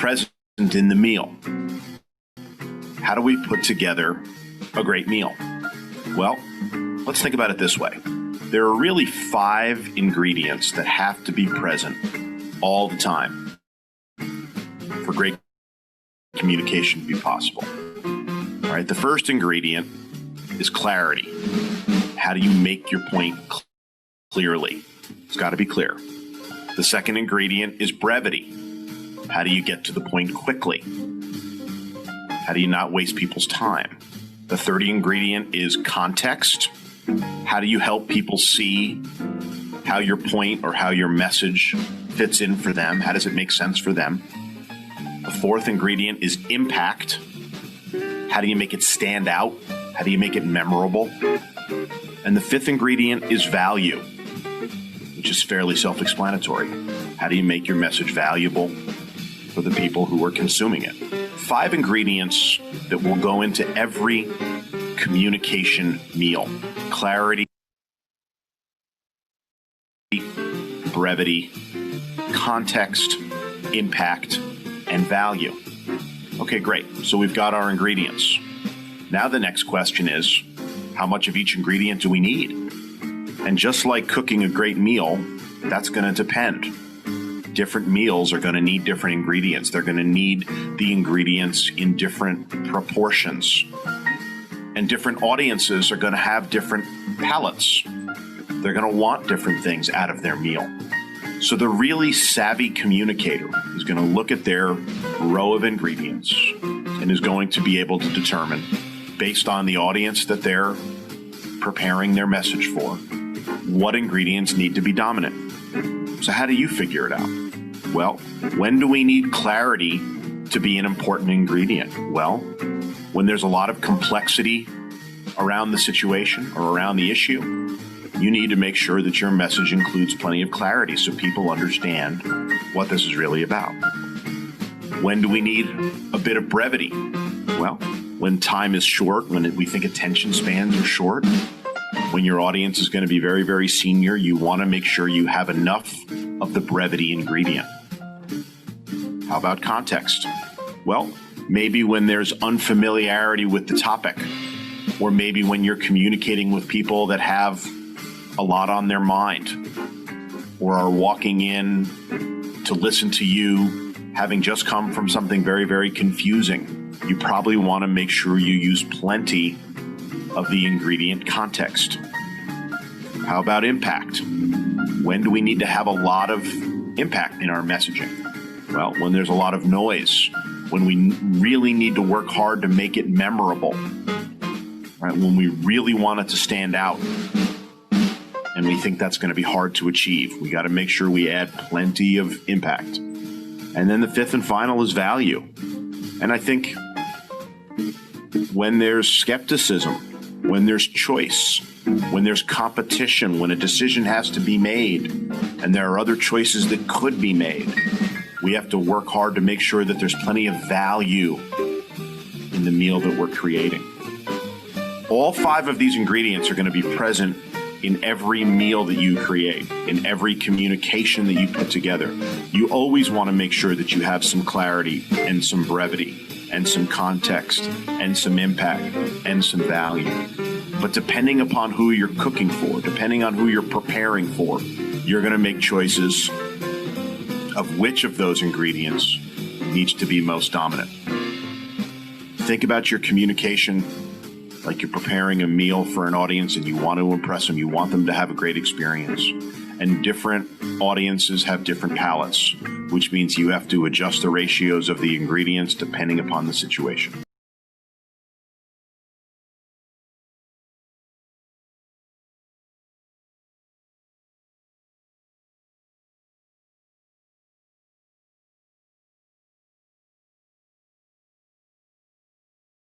present in the meal? How do we put together a great meal? Well, let's think about it this way. There are really 5 ingredients that have to be present all the time for great communication to be possible. All right, the first ingredient is clarity. How do you make your point clearly? It's got to be clear. The second ingredient is brevity. How do you get to the point quickly? How do you not waste people's time? The third ingredient is context. How do you help people see how your point or how your message fits in for them? How does it make sense for them? The fourth ingredient is impact. How do you make it stand out? How do you make it memorable? And the fifth ingredient is value, which is fairly self-explanatory. How do you make your message valuable for the people who are consuming it? 5 ingredients that will go into every communication meal: clarity, brevity, context, impact, and value. Okay, great. So we've got our ingredients. Now the next question is, how much of each ingredient do we need? And just like cooking a great meal, that's going to depend. Different meals are going to need different ingredients. They're going to need the ingredients in different proportions. And different audiences are going to have different palates. They're going to want different things out of their meal. So the really savvy communicator is going to look at their row of ingredients and is going to be able to determine, based on the audience that they're preparing their message for, what ingredients need to be dominant. So how do you figure it out? Well, when do we need clarity to be an important ingredient? Well, when there's a lot of complexity around the situation or around the issue, you need to make sure that your message includes plenty of clarity so people understand what this is really about. When do we need a bit of brevity? Well, when time is short, when we think attention spans are short, when your audience is going to be very, very senior, you want to make sure you have enough of the brevity ingredient. How about context? Well, maybe when there's unfamiliarity with the topic, or maybe when you're communicating with people that have a lot on their mind, or are walking in to listen to you having just come from something very, very confusing, you probably want to make sure you use plenty of the ingredient context. How about impact? When do we need to have a lot of impact in our messaging? Well, when there's a lot of noise, when we really need to work hard to make it memorable, right? When we really want it to stand out, and we think that's going to be hard to achieve. We got to make sure we add plenty of impact. And then the fifth and final is value. And I think when there's skepticism, when there's choice, when there's competition, when a decision has to be made, and there are other choices that could be made, we have to work hard to make sure that there's plenty of value in the meal that we're creating. All 5 of these ingredients are going to be present in every meal that you create, in every communication that you put together. You always want to make sure that you have some clarity and some brevity and some context and some impact and some value. But depending upon who you're cooking for, depending on who you're preparing for, you're going to make choices of which of those ingredients needs to be most dominant. Think about your communication like you're preparing a meal for an audience and you want to impress them. You want them to have a great experience. And different audiences have different palates, which means you have to adjust the ratios of the ingredients depending upon the situation.